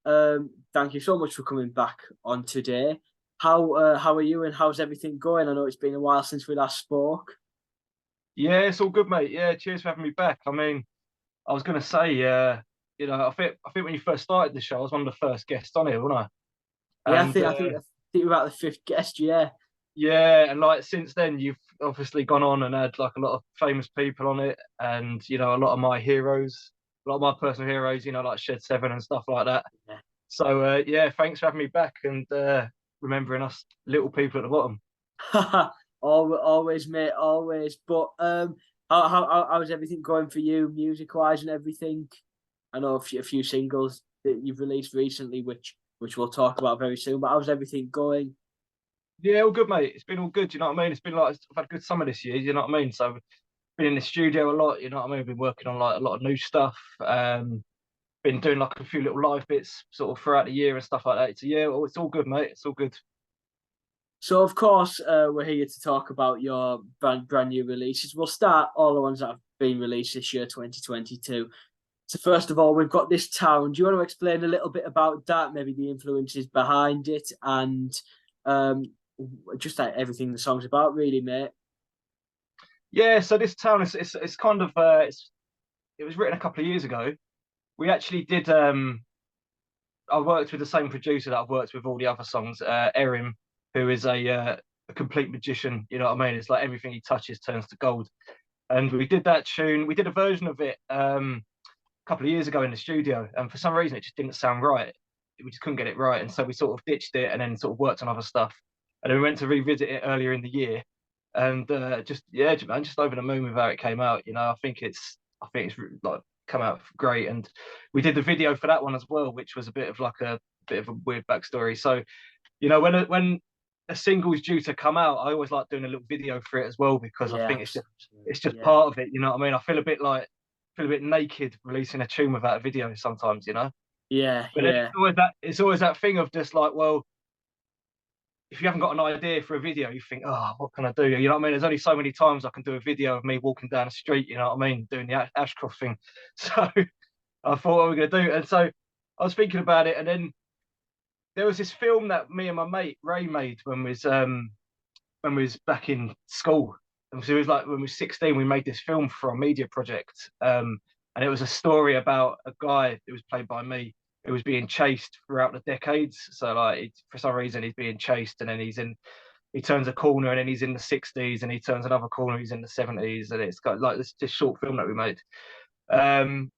Thank you so much for coming back on today. How are you and how's everything going? I know it's been a while since we last spoke. Yeah, it's all good, mate. Yeah, cheers for having me back. I mean, I was gonna say, I think when you first started the show, I was one of the first guests on it, wasn't I? Yeah, And I think you're about the fifth guest. Yeah, yeah, and like since then, you've obviously gone on and had like a lot of famous people on it, and a lot of my heroes, a lot of my personal heroes, like Shed Seven and stuff like that. So yeah, thanks for having me back and remembering us little people at the bottom. always, mate, always. But how's everything going for you, music wise and everything? I know a few singles that you've released recently, which we'll talk about very soon. But how's everything going? Yeah, all good, mate. It's been all good. You know what I mean? It's been like I've had a good summer this year. You know what I mean? So I've been in the studio a lot. You know what I mean? I've been working on like a lot of new stuff. Been doing like a few little live bits sort of throughout the year and stuff like that. So yeah, well, it's all good, mate. It's all good. So of course, we're here to talk about your brand new releases. We'll start all the ones that have been released this year, 2022. So first of all, we've got This Town. Do you want to explain a little bit about that? Maybe the influences behind it and um, just like everything the song's about, really, mate. Yeah. So this town is it's kind of it was written a couple of years ago. We actually did. I worked with the same producer that I've worked with all the other songs, Erin, who is a complete magician. You know what I mean? It's like everything he touches turns to gold. And we did that tune. We did a version of it a couple of years ago in the studio, and for some reason it just didn't sound right. We just couldn't get it right, and so we sort of ditched it and then sort of worked on other stuff. And then we went to revisit it earlier in the year, and just yeah, man, just over the moon with how it came out. I think it's like come out great, and we did the video for that one as well, which was a bit of like a bit of a weird backstory. So when a single's due to come out, I always like doing a little video for it as well because I Yeah, think absolutely. it's just Yeah, part of it. You know what I mean? I feel a bit naked releasing a tune without a video sometimes. yeah, But then yeah, it's always that thing of just like, well, if you haven't got an idea for a video, you think, oh, what can I do? You know what I mean? There's only so many times I can do a video of me walking down the street. You know what I mean? Doing the Ashcroft thing. So I thought, what are we gonna do? And so I was thinking about it, and then there was this film that me and my mate Ray made when we was back in school. And so it was like when we were 16, we made this film for a media project. And it was a story about a guy who was played by me who was being chased throughout the decades. So like for some reason he's being chased and then he turns a corner and then he's in the 60s and he turns another corner, he's in the 70s, and it's got like this short film that we made. Um,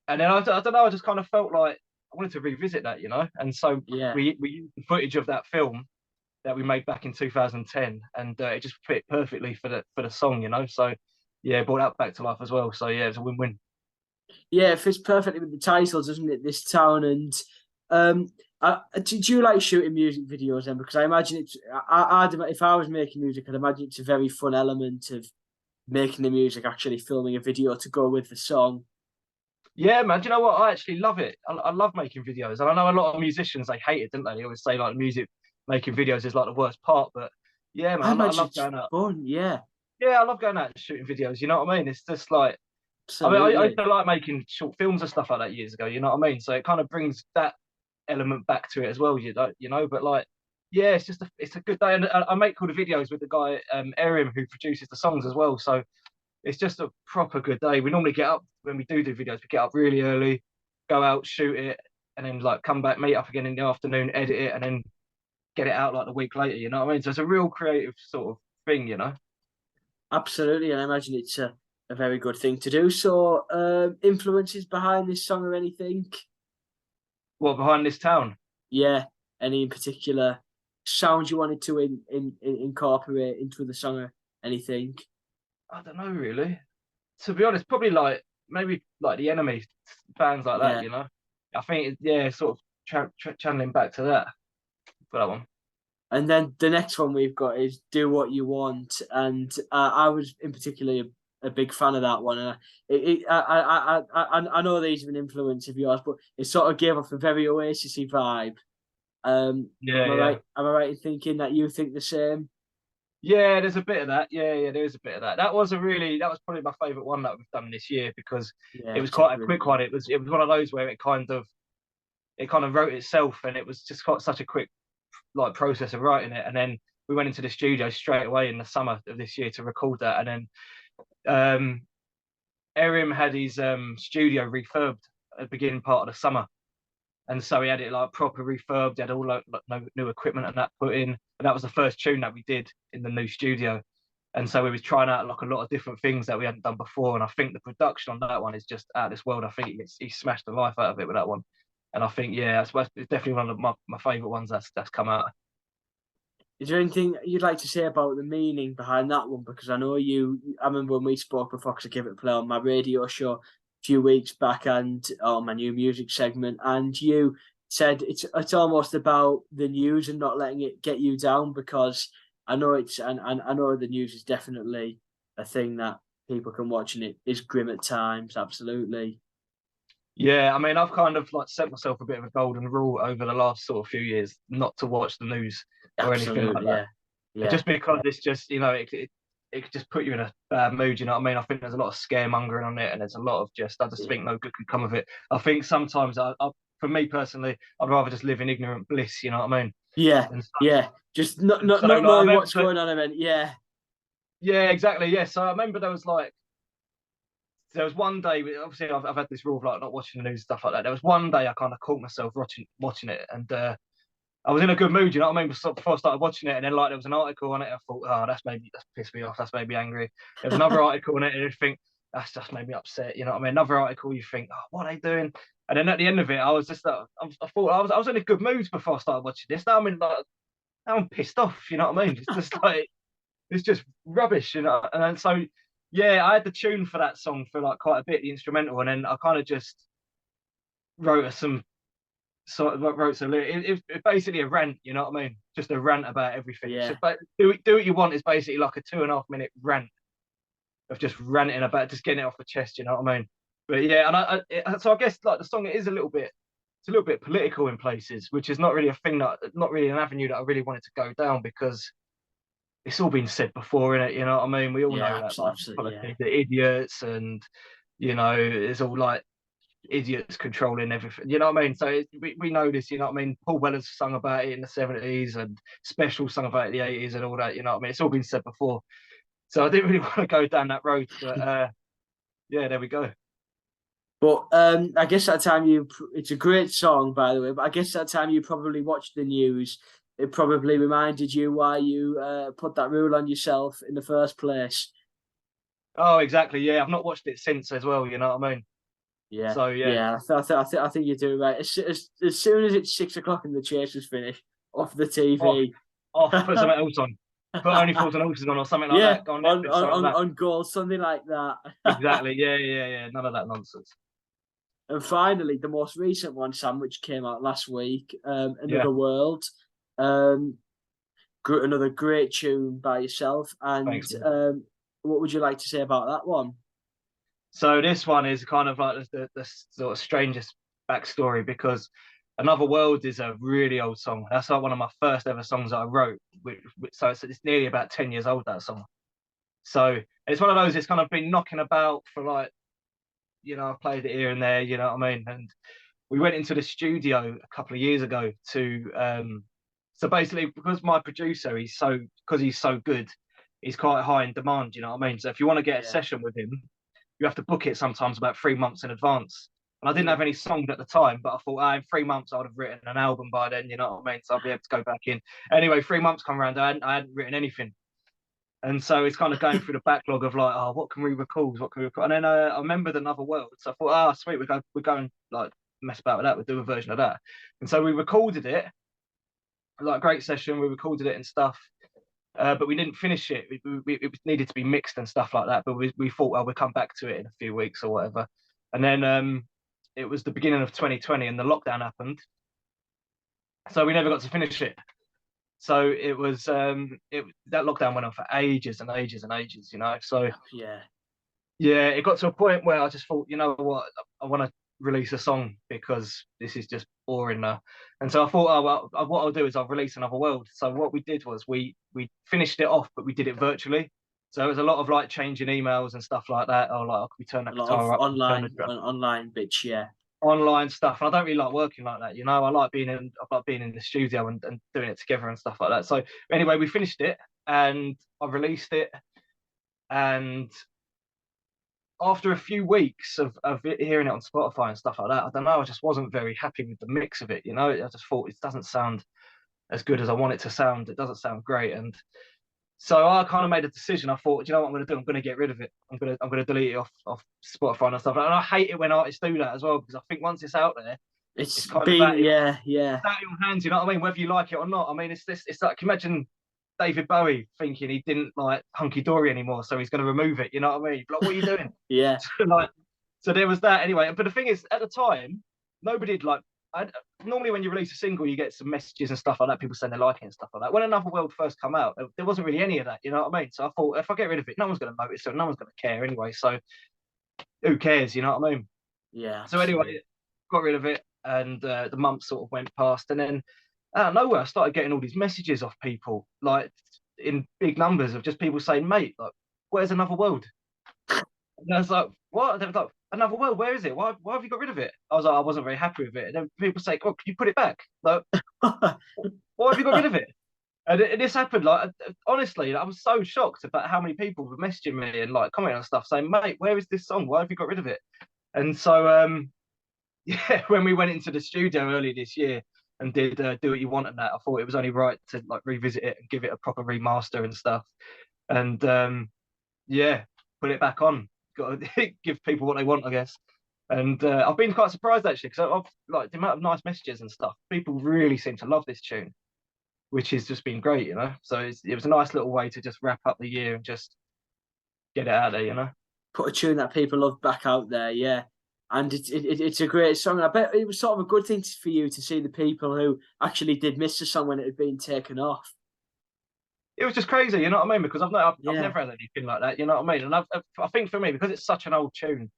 and then I don't know, I just kind of felt like I wanted to revisit that. And so yeah. we used the footage of that film that we made back in 2010, and it just fit perfectly for the song. So yeah, brought that back to life as well. So yeah, it's a win-win. Yeah, it fits perfectly with the titles, doesn't it? This town and um, do you like shooting music videos then? Because I imagine if I was making music, I'd imagine it's a very fun element of making the music, actually filming a video to go with the song. Yeah, man. Do you know what? I actually love it. I love making videos, and I know a lot of musicians they hate it, don't they? They always say like music making videos is like the worst part, but yeah, I man, I imagine love it's going out. fun. Yeah, Yeah, I love going out and shooting videos. You know what I mean? It's just like I used absolutely. to like making short films and stuff like that years ago. You know what I mean? So it kind of brings that element back to it as well. But like, yeah, it's a good day, and I make all the videos with the guy Erin who produces the songs as well. So it's just a proper good day. We normally get up when we do videos. We get up really early, go out, shoot it, and then like come back, meet up again in the afternoon, edit it, and then get it out like the week later. You know what I mean? So it's a real creative sort of thing. Absolutely, and I imagine it's a very good thing to do. So, influences behind this song or anything? What behind this town? Yeah, any in particular sounds you wanted to incorporate into the song or anything? I don't know really. To be honest, probably like maybe like the enemy bands like that. Yeah. I think yeah, sort of channeling back to that for that one. And then the next one we've got is "Do What You Want," and I was in particular a big fan of that one. And I know these are an influence of yours, but it sort of gave off a very Oasisy vibe. Yeah, Am I yeah. right? Am I right in thinking that you think the same? Yeah, there's a bit of that. Yeah, yeah, there is a bit of that. That was probably my favorite one that we've done this year because Yeah, it was it's a quite a brilliant quick one. one. It was one of those where it kind of it kind of wrote itself, and it was just quite such a quick like process of writing it. And then we went into the studio straight away in the summer of this year to record that. And then Erim had his studio refurbed at the beginning part of the summer, and so he had it like proper refurbed. He had all like no new equipment and that put in, and that was the first tune that we did in the new studio. And so we was trying out like a lot of different things that we hadn't done before. And I think the production on that one is just out of this world. I think he smashed the life out of it with that one. And I think, yeah, it's definitely one of my favourite ones that's come out. Is there anything you'd like to say about the meaning behind that one? Because I know I remember when we spoke before, because I gave it a play on my radio show a few weeks back and on my new music segment, and you said it's almost about the news and not letting it get you down, because I know I know the news is definitely a thing that people can watch, and it is grim at times, absolutely. Yeah, I mean, I've kind of like set myself a bit of a golden rule over the last sort of few years not to watch the news or anything like that. Yeah. Just because it's just, it could just put you in a bad mood, you know what I mean? I think there's a lot of scaremongering on it, and there's a lot of I just think no good can come of it. I think sometimes, for me personally, I'd rather just live in ignorant bliss, you know what I mean? Just not knowing what's going on, yeah. Yeah, exactly, yeah. So I remember there was one day, obviously I've had this rule of like not watching the news and stuff like that. There was one day I kind of caught myself watching it, and I was in a good mood, you know what I mean? Before I started watching it, and then like there was an article on it, I thought, oh, that's pissed me off, that's made me angry. There was another article on it, and you think that's just made me upset, you know what I mean? Another article, you think, oh, what are they doing? And then at the end of it, I was just, I thought I was in a good mood before I started watching this. Now I'm pissed off, you know what I mean? It's just like it's just rubbish, you know. And then so yeah, I had the tune for that song for like quite a bit, the instrumental, and then I kind of just wrote some it's basically a rant, you know what I mean? Just a rant about everything. Yeah. So, but do what you want is basically like a 2.5 minute rant of just ranting about just getting it off the chest, you know what I mean? But yeah, and so I guess like the song it is a little bit political in places, which is not really not really an avenue that I really wanted to go down, because it's all been said before, innit? You know what I mean? We all know that like politics, the idiots, and it's all like idiots controlling everything. You know what I mean? So we know this. You know what I mean? Paul Weller's sung about it in the '70s, and Special sung about it in the '80s, and all that. You know what I mean? It's all been said before. So I didn't really want to go down that road, but yeah, there we go. But I guess that time it's a great song, by the way, but I guess that time you probably watched the news. It probably reminded you why you put that rule on yourself in the first place. Oh, exactly. Yeah, I've not watched it since as well. You know what I mean? Yeah. So yeah. I think you're doing right. As soon as it's 6 o'clock and the chase is finished, off the TV. Off, put something else on. Put Only Fools and Horses on, or something like that. Go on Netflix, on Gold, something like that. Exactly. Yeah. None of that nonsense. And finally, the most recent one, Sam, which came out last week, Another World. Another great tune by yourself. And Thanks, what would you like to say about that one? So this one is kind of like the sort of strangest backstory, because Another World is a really old song. That's like one of my first ever songs that I wrote. So it's nearly about 10 years old, that song. So it's one of those, it's kind of been knocking about for like, I've played it here and there, you know what I mean? And we went into the studio a couple of years ago to, so basically because my producer, because he's so good, he's quite high in demand, you know what I mean? So if you want to get a session with him, you have to book it sometimes about 3 months in advance. And I didn't have any songs at the time, but I thought, in 3 months I would have written an album by then, you know what I mean? So I'll be able to go back in. Anyway, 3 months come around, I hadn't written anything. And so it's kind of going through the backlog of like, oh, what can we record? What can we record? And then I remembered Another World. So I thought, sweet, we're going like mess about with that. We'll do a version of that. And so we recorded it, like a great session. We recorded it and stuff. But we didn't finish it. It needed to be mixed and stuff like that. But we thought, well, we'll come back to it in a few weeks or whatever. And then it was the beginning of 2020 and the lockdown happened. So we never got to finish it. So it was that lockdown went on for ages and ages and ages, So it got to a point where I just thought, you know what, I want to release a song because this is just boring now. And so I thought, what I'll do is I'll release Another World. So what we did was we finished it off, but we did it virtually. So it was a lot of like changing emails and stuff like that. Or like, we turn that guitar up, online bits, yeah. online stuff, and I don't really like working like that. I like being in the studio and doing it together and stuff like that. So anyway, we finished it and I released it, and after a few weeks of hearing it on Spotify and stuff like that, I don't know, I just wasn't very happy with the mix of it. I just thought it doesn't sound as good as I want it to sound. It doesn't sound great, and so I kind of made a decision. I thought, you know what I'm going to do? I'm going to get rid of it. I'm going to delete it off Spotify and stuff. And I hate it when artists do that as well, because I think once it's out there, it's It's kind of been, yeah, yeah, out of your hands. You know what I mean? Whether you like it or not. I mean, it's like, imagine David Bowie thinking he didn't like Hunky Dory anymore, so he's going to remove it. You know what I mean? Like, what are you doing? yeah. Like, so there was that anyway. But the thing is, at the time, nobody had like. Normally, when you release a single, you get some messages and stuff like that. People saying they like it and stuff like that. When Another World first come out, there wasn't really any of that. You know what I mean? So I thought, if I get rid of it, no one's going to notice, so no one's going to care anyway. So who cares? You know what I mean? Yeah, So absolutely. anyway, got rid of it, and the month sort of went past, and then out of nowhere, I started getting all these messages off people, like in big numbers of just people saying, "Mate, like, where's Another World?" And I was like, "What?" And they were like, "Another World, where is it? Why have you got rid of it?" I was like, "I wasn't very happy with it." And then people say, "Oh, can you put it back?" Like, why have you got rid of it? And this happened, like, honestly, I was so shocked about how many people were messaging me and like commenting on stuff saying, "Mate, where is this song? Why have you got rid of it?" And so, yeah, when we went into the studio earlier this year and did Do What You Want and that, I thought it was only right to like revisit it and give it a proper remaster and stuff. And yeah, put it back on. Got to give people what they want, I guess. And I've been quite surprised actually, because I've like the amount of nice messages and stuff. People really seem to love this tune, which has just been great. So it was a nice little way to just wrap up the year and just get it out there. Put a tune that people love back out there, yeah. And it's a great song. I bet it was sort of a good thing for you to see the people who actually did miss the song when it had been taken off. It was just crazy, you know what I mean? Because I've Yeah, never had anything like that, you know what I mean? And I think for me, because it's such an old tune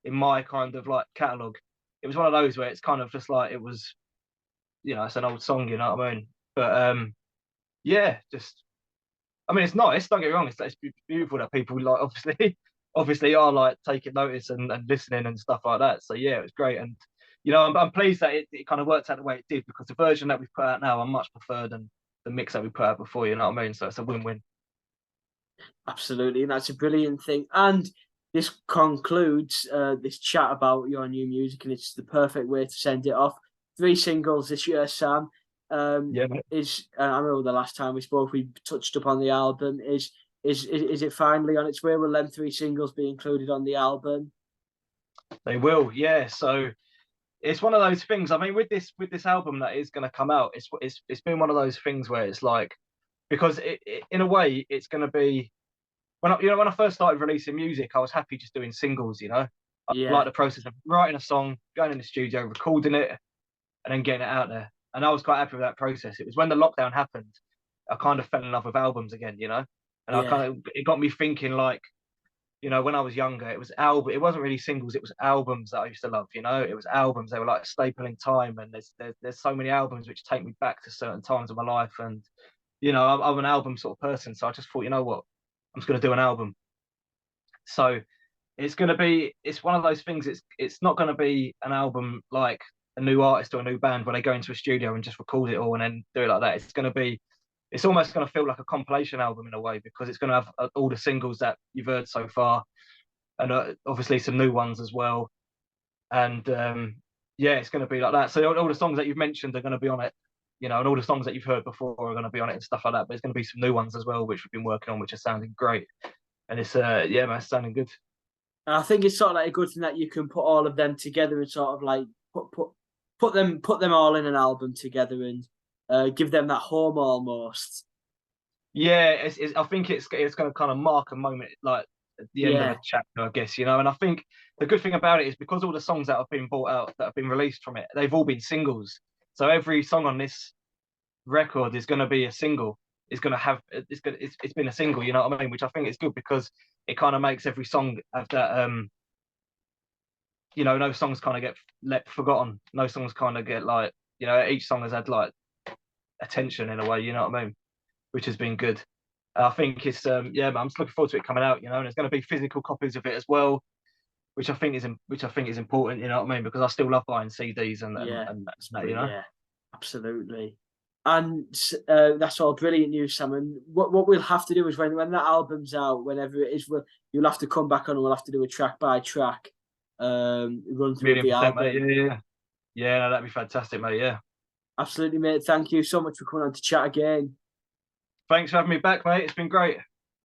in my kind of like catalog, it was one of those where it's kind of just like it was, it's an old song, you know what I mean? But yeah, just I mean, it's nice. Don't get me wrong. It's beautiful that people like obviously obviously are like taking notice and listening and stuff like that. So yeah, it was great, and I'm pleased that it kind of worked out the way it did, because the version that we've put out now I much prefer than the mix that we put out before. You know what I mean? So it's a win-win. absolutely. And that's a brilliant thing. And this concludes this chat about your new music, and it's the perfect way to send it off. 3 singles this year, Sam. Yeah, mate. I remember the last time we spoke, we touched upon the album. Is it finally on its way? Will them 3 singles be included on the album? They will. Yeah. So it's one of those things. I mean, with this album that is going to come out, it's been one of those things where it's like, because in a way it's going to be when I first started releasing music, I was happy just doing singles. I like Yeah, the process of writing a song, going in the studio, recording it, and then getting it out there. And I was quite happy with that process. It was when the lockdown happened, I kind of fell in love with albums again. And yeah, it got me thinking like, when I was younger, it wasn't really singles, it was albums that I used to love. It was albums, they were like a staple in time, and there's so many albums which take me back to certain times of my life. And I'm an album sort of person, so I just thought, you know what, I'm just going to do an album. So it's one of those things. It's not going to be an album like a new artist or a new band where they go into a studio and just record it all and then do it like that. It's almost going to feel like a compilation album in a way, because it's going to have all the singles that you've heard so far, and obviously some new ones as well. And yeah, it's going to be like that. So all the songs that you've mentioned are going to be on it, and all the songs that you've heard before are going to be on it and stuff like that. But there's going to be some new ones as well, which we've been working on, which are sounding great. And it's yeah, man, it's sounding good. and I think it's sort of like a good thing that you can put all of them together and sort of like put them all in an album together and give them that home almost. Yeah, I think it's going to kind of mark a moment, like at the end of a Yeah, chapter, I guess. And I think the good thing about it is, because all the songs that have been brought out, that have been released from it, they've all been singles. So every song on this record is going to be a single. It's been a single. You know what I mean? Which I think is good, because it kind of makes every song have that. No songs kind of get forgotten. No songs kind of get like, each song has had like attention in a way. You know what I mean? Which has been good. I think it's yeah, man, I'm just looking forward to it coming out. And there's going to be physical copies of it as well, which I think is important. You know what I mean? Because I still love buying CDs and that. You know. Yeah, absolutely. And that's all brilliant news, Sam. And what we'll have to do is when that album's out, whenever it is, you'll have to come back on and we'll have to do a track by track run through of the 1,000,000%, mate. album. Yeah. No, that'd be fantastic, mate. Yeah. Absolutely, mate. Thank you so much for coming on to chat again. Thanks for having me back, mate. It's been great.